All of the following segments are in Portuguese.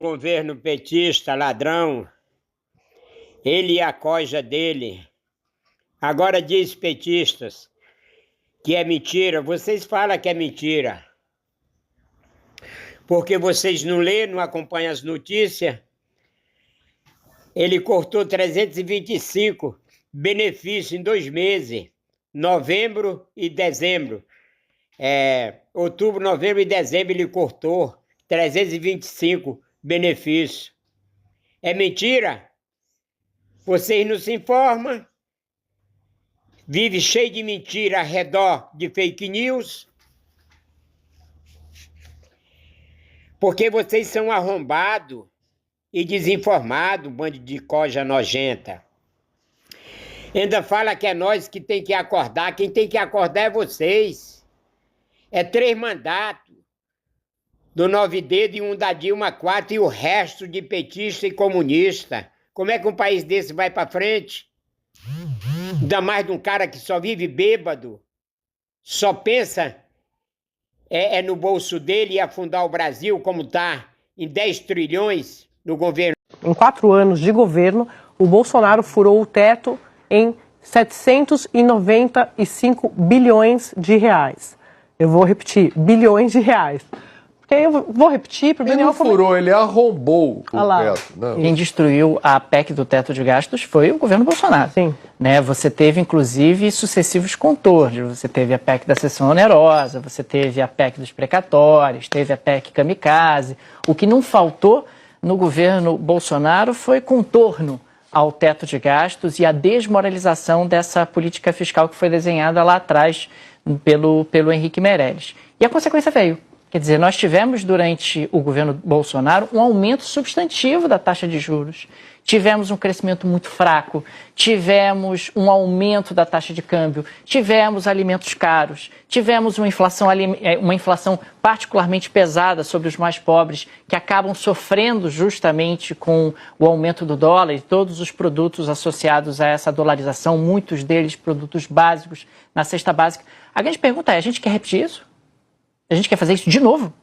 Governo petista, ladrão, ele e a coisa dele. Agora diz petistas que é mentira, vocês falam que é mentira. Porque vocês não lêem, não acompanham as notícias. Ele cortou 325 benefícios em 2 meses, novembro e dezembro. Outubro, novembro e dezembro ele cortou 325 benefícios. É mentira? Vocês não se informam? Vive cheio de mentira ao redor de fake news? Porque vocês são arrombados e desinformados, bando de coja nojenta. Ainda fala que é nós que tem que acordar. Quem tem que acordar é vocês. É 3 mandatos do 9 dedos e um da Dilma 4 e o resto de petista e comunista. Como é que um país desse vai para frente? Ainda mais de um cara que só vive bêbado, só pensa no bolso dele e afundar o Brasil como está em 10 trilhões no governo. Em 4 anos de governo, o Bolsonaro furou o teto em 795 bilhões de reais. Eu vou repetir, bilhões de reais. Porque aí eu vou repetir para o Daniel... Ele não furou, ele arrombou o teto. Não. Quem destruiu a PEC do teto de gastos foi o governo Bolsonaro. Sim. Né? Você teve, inclusive, sucessivos contornos. Você teve a PEC da cessão onerosa, você teve a PEC dos precatórios, teve a PEC kamikaze. O que não faltou no governo Bolsonaro foi contorno ao teto de gastos e a desmoralização dessa política fiscal que foi desenhada lá atrás pelo Henrique Meirelles. E a consequência veio. Quer dizer, nós tivemos durante o governo Bolsonaro um aumento substantivo da taxa de juros. Tivemos um crescimento muito fraco, tivemos um aumento da taxa de câmbio, tivemos alimentos caros, tivemos uma inflação particularmente pesada sobre os mais pobres, que acabam sofrendo justamente com o aumento do dólar e todos os produtos associados a essa dolarização, muitos deles produtos básicos na cesta básica. A grande pergunta é, a gente quer repetir isso? A gente quer fazer isso de novo?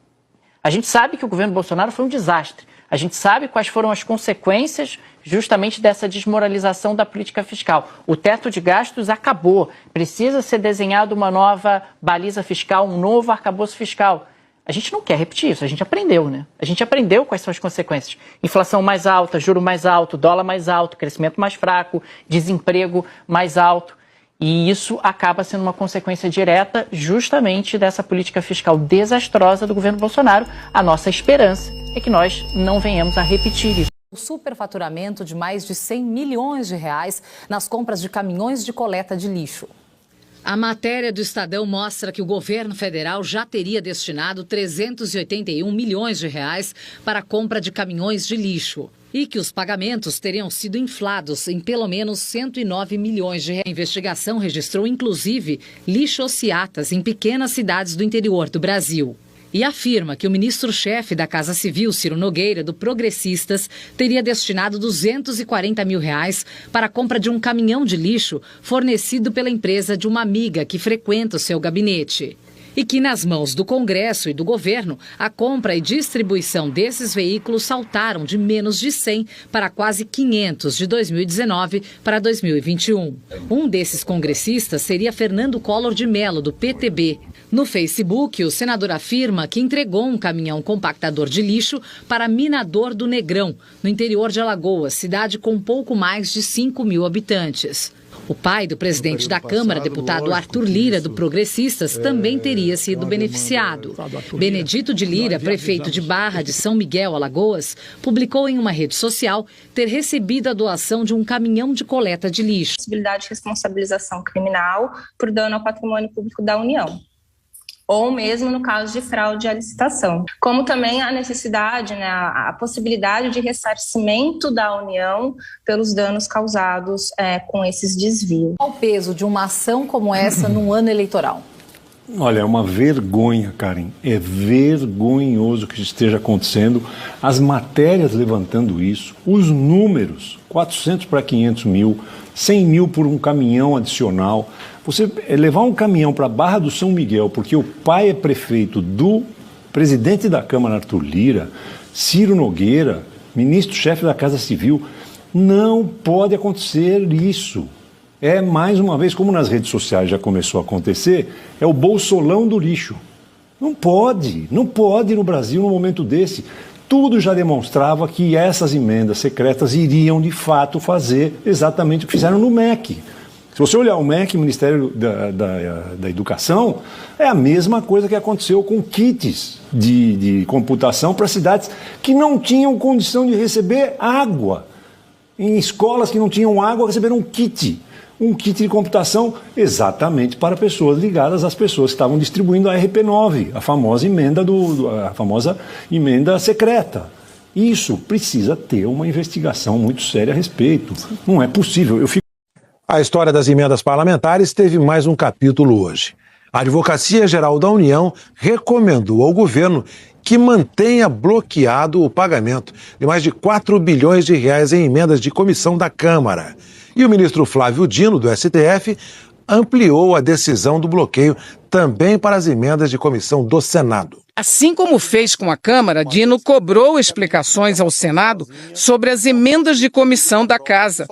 A gente sabe que o governo Bolsonaro foi um desastre. A gente sabe quais foram as consequências justamente dessa desmoralização da política fiscal. O teto de gastos acabou. Precisa ser desenhada uma nova baliza fiscal, um novo arcabouço fiscal. A gente não quer repetir isso, a gente aprendeu, né? A gente aprendeu quais são as consequências. Inflação mais alta, juro mais alto, dólar mais alto, crescimento mais fraco, desemprego mais alto. E isso acaba sendo uma consequência direta justamente dessa política fiscal desastrosa do governo Bolsonaro. A nossa esperança é que nós não venhamos a repetir isso. O superfaturamento de mais de 100 milhões de reais nas compras de caminhões de coleta de lixo. A matéria do Estadão mostra que o governo federal já teria destinado 381 milhões de reais para a compra de caminhões de lixo. E que os pagamentos teriam sido inflados em pelo menos 109 milhões de reais. A investigação registrou, inclusive, lixociatas em pequenas cidades do interior do Brasil. E afirma que o ministro-chefe da Casa Civil, Ciro Nogueira, do Progressistas, teria destinado 240 mil reais para a compra de um caminhão de lixo fornecido pela empresa de uma amiga que frequenta o seu gabinete. E que nas mãos do Congresso e do governo, a compra e distribuição desses veículos saltaram de menos de 100 para quase 500 de 2019 para 2021. Um desses congressistas seria Fernando Collor de Mello, do PTB. No Facebook, o senador afirma que entregou um caminhão compactador de lixo para Minador do Negrão, no interior de Alagoas, cidade com pouco mais de 5 mil habitantes. O pai do presidente da Câmara, deputado Arthur Lira, do Progressistas, também teria sido beneficiado. Benedito de Lira, prefeito de Barra de São Miguel, Alagoas, publicou em uma rede social ter recebido a doação de um caminhão de coleta de lixo. Possibilidade de responsabilização criminal por dano ao patrimônio público da União, ou mesmo no caso de fraude à licitação. Como também a necessidade, a possibilidade de ressarcimento da União pelos danos causados com esses desvios. Qual o peso de uma ação como essa num ano eleitoral? Olha, é uma vergonha, Karen. É vergonhoso que isso esteja acontecendo. As matérias levantando isso, os números, 400 para 500 mil, 100 mil por um caminhão adicional. Você levar um caminhão para a Barra do São Miguel, porque o pai é prefeito do presidente da Câmara, Arthur Lira, Ciro Nogueira, ministro-chefe da Casa Civil. Não pode acontecer isso. É, mais uma vez, como nas redes sociais já começou a acontecer, é o bolsolão do lixo. Não pode no Brasil num momento desse. Tudo já demonstrava que essas emendas secretas iriam, de fato, fazer exatamente o que fizeram no MEC. Se você olhar o MEC, Ministério da Educação, é a mesma coisa que aconteceu com kits de computação para cidades que não tinham condição de receber água. Em escolas que não tinham água, receberam um kit de computação exatamente para pessoas ligadas às pessoas que estavam distribuindo a RP9, a famosa emenda secreta. Isso precisa ter uma investigação muito séria a respeito. Não é possível. A história das emendas parlamentares teve mais um capítulo hoje. A Advocacia Geral da União recomendou ao governo que mantenha bloqueado o pagamento de mais de 4 bilhões de reais em emendas de comissão da Câmara. E o ministro Flávio Dino, do STF, ampliou a decisão do bloqueio também para as emendas de comissão do Senado. Assim como fez com a Câmara, Dino cobrou explicações ao Senado sobre as emendas de comissão da Casa.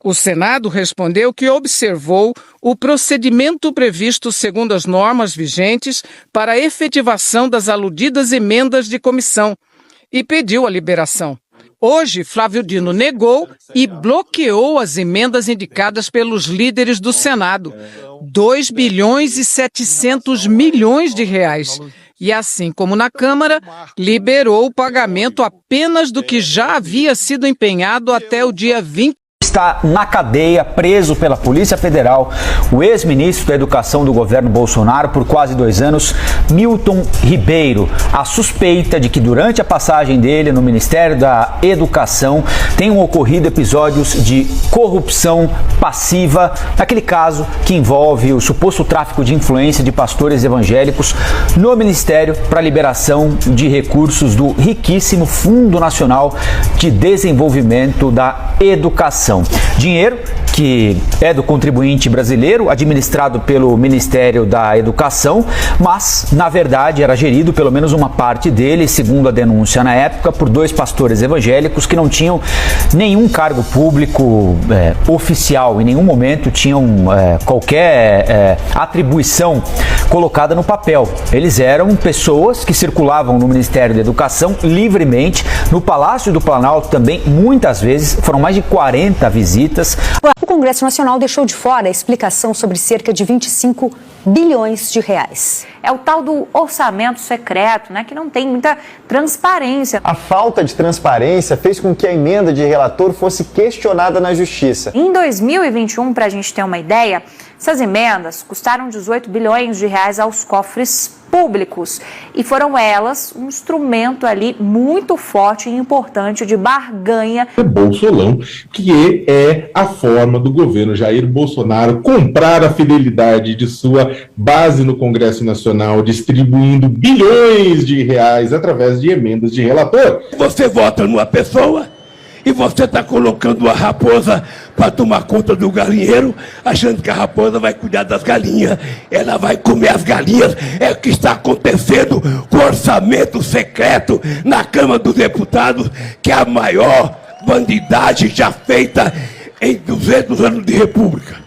O Senado respondeu que observou o procedimento previsto segundo as normas vigentes para a efetivação das aludidas emendas de comissão e pediu a liberação. Hoje, Flávio Dino negou e bloqueou as emendas indicadas pelos líderes do Senado, 2 bilhões e 700 milhões de reais. E assim como na Câmara, liberou o pagamento apenas do que já havia sido empenhado até o dia 20. Está na cadeia, preso pela Polícia Federal, o ex-ministro da Educação do governo Bolsonaro por quase 2 anos, Milton Ribeiro. A suspeita de que durante a passagem dele no Ministério da Educação tenham ocorrido episódios de corrupção passiva, naquele caso que envolve o suposto tráfico de influência de pastores evangélicos no Ministério para liberação de recursos do riquíssimo Fundo Nacional de Desenvolvimento da Educação. Dinheiro que é do contribuinte brasileiro, administrado pelo Ministério da Educação, mas, na verdade, era gerido, pelo menos uma parte dele, segundo a denúncia na época, por 2 pastores evangélicos que não tinham nenhum cargo público oficial, em nenhum momento tinham qualquer atribuição colocada no papel. Eles eram pessoas que circulavam no Ministério da Educação livremente, no Palácio do Planalto também, muitas vezes, foram mais de 40 visitas. O Congresso Nacional deixou de fora a explicação sobre cerca de 25 bilhões de reais. É o tal do orçamento secreto, né, que não tem muita transparência. A falta de transparência fez com que a emenda de relator fosse questionada na Justiça. Em 2021, para a gente ter uma ideia, essas emendas custaram 18 bilhões de reais aos cofres públicos e foram elas um instrumento ali muito forte e importante de barganha. Bolsolão, que é a forma do governo Jair Bolsonaro comprar a fidelidade de sua base no Congresso Nacional, distribuindo bilhões de reais através de emendas de relator. Você vota numa pessoa e você está colocando a raposa para tomar conta do galinheiro, achando que a raposa vai cuidar das galinhas. Ela vai comer as galinhas. É o que está acontecendo com o orçamento secreto na Câmara dos Deputados, que é a maior bandidagem já feita em 200 anos de república.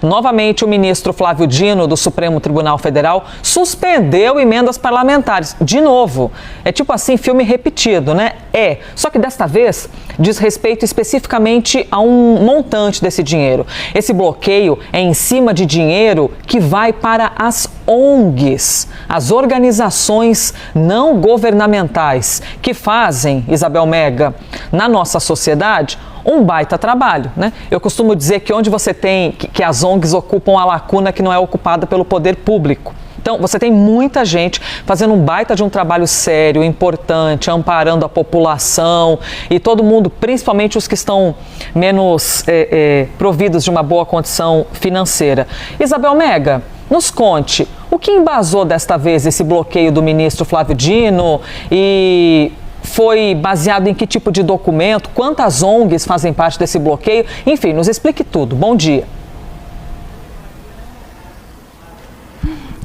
Novamente, o ministro Flávio Dino, do Supremo Tribunal Federal, suspendeu emendas parlamentares. De novo, é tipo assim, filme repetido, né? Só que desta vez diz respeito especificamente a um montante desse dinheiro. Esse bloqueio é em cima de dinheiro que vai para as ONGs, as organizações não governamentais, que fazem, Isabel Mega, na nossa sociedade, um baita trabalho, né? Eu costumo dizer que onde você tem, que as ONGs ocupam a lacuna que não é ocupada pelo poder público. Então, você tem muita gente fazendo um baita de um trabalho sério, importante, amparando a população e todo mundo, principalmente os que estão menos providos de uma boa condição financeira. Isabel Mega, nos conte, o que embasou desta vez esse bloqueio do ministro Flávio Dino e foi baseado em que tipo de documento? Quantas ONGs fazem parte desse bloqueio? Enfim, nos explique tudo. Bom dia.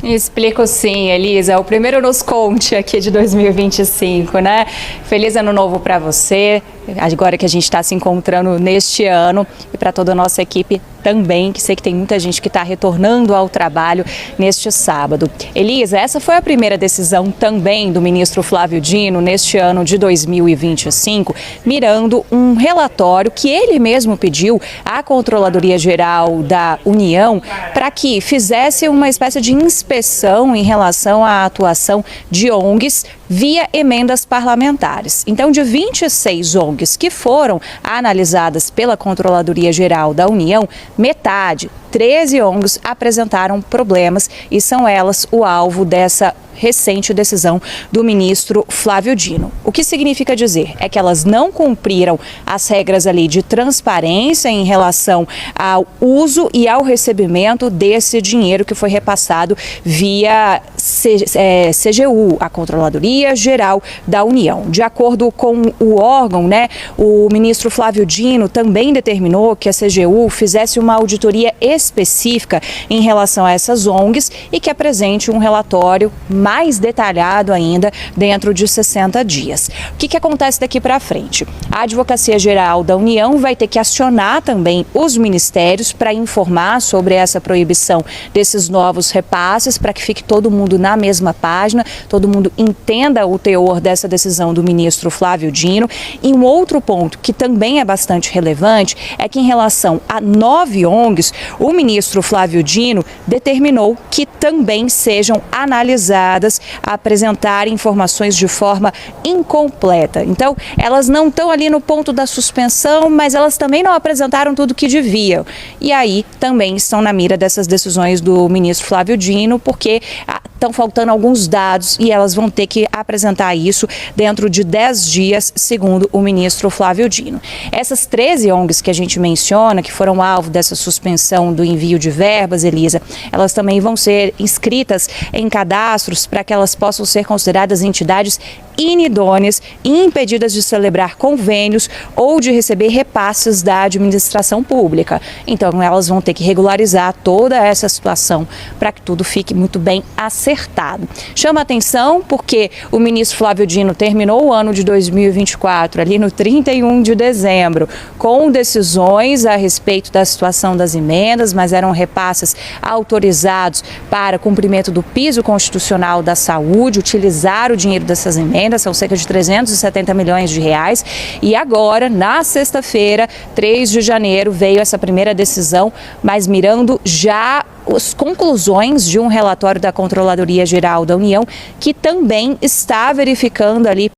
Explico sim, Elisa. O primeiro nos conte aqui de 2025, né? Feliz ano novo para você, agora que a gente está se encontrando neste ano, e para toda a nossa equipe também, que sei que tem muita gente que está retornando ao trabalho neste sábado. Elisa, essa foi a primeira decisão também do ministro Flávio Dino neste ano de 2025, mirando um relatório que ele mesmo pediu à Controladoria Geral da União para que fizesse uma espécie de inspeção em relação à atuação de ONGs via emendas parlamentares. Então, de 26 ONGs que foram analisadas pela Controladoria Geral da União, metade, 13 ONGs, apresentaram problemas e são elas o alvo dessa recente decisão do ministro Flávio Dino. O que significa dizer é que elas não cumpriram as regras ali de transparência em relação ao uso e ao recebimento desse dinheiro que foi repassado via CGU, a Controladoria Geral da União. De acordo com o órgão, né, o ministro Flávio Dino também determinou que a CGU fizesse uma auditoria específica em relação a essas ONGs e que apresente um relatório mais detalhado ainda dentro de 60 dias. O que acontece daqui para frente? A Advocacia Geral da União vai ter que acionar também os ministérios para informar sobre essa proibição desses novos repasses, para que fique todo mundo na mesma página, todo mundo entenda o teor dessa decisão do ministro Flávio Dino. E um outro ponto que também é bastante relevante é que, em relação a 9 ONGs, o ministro Flávio Dino determinou que também sejam analisadas, apresentar informações de forma incompleta. Então, elas não estão ali no ponto da suspensão, mas elas também não apresentaram tudo o que deviam. E aí também estão na mira dessas decisões do ministro Flávio Dino, porque estão faltando alguns dados e elas vão ter que apresentar isso dentro de 10 dias, segundo o ministro Flávio Dino. Essas 13 ONGs que a gente menciona, que foram alvo dessa suspensão do envio de verbas, Elisa, elas também vão ser inscritas em cadastros para que elas possam ser consideradas entidades inidôneas e impedidas de celebrar convênios ou de receber repasses da administração pública. Então, elas vão ter que regularizar toda essa situação para que tudo fique muito bem acertado. Chama atenção porque o ministro Flávio Dino terminou o ano de 2024, ali no 31 de dezembro, com decisões a respeito da situação das emendas, mas eram repasses autorizados para cumprimento do piso constitucional da saúde, utilizar o dinheiro dessas emendas, são cerca de 370 milhões de reais. E agora, na sexta-feira, 3 de janeiro, veio essa primeira decisão, mas mirando já as conclusões de um relatório da Controladoria Geral da União, que também está verificando ali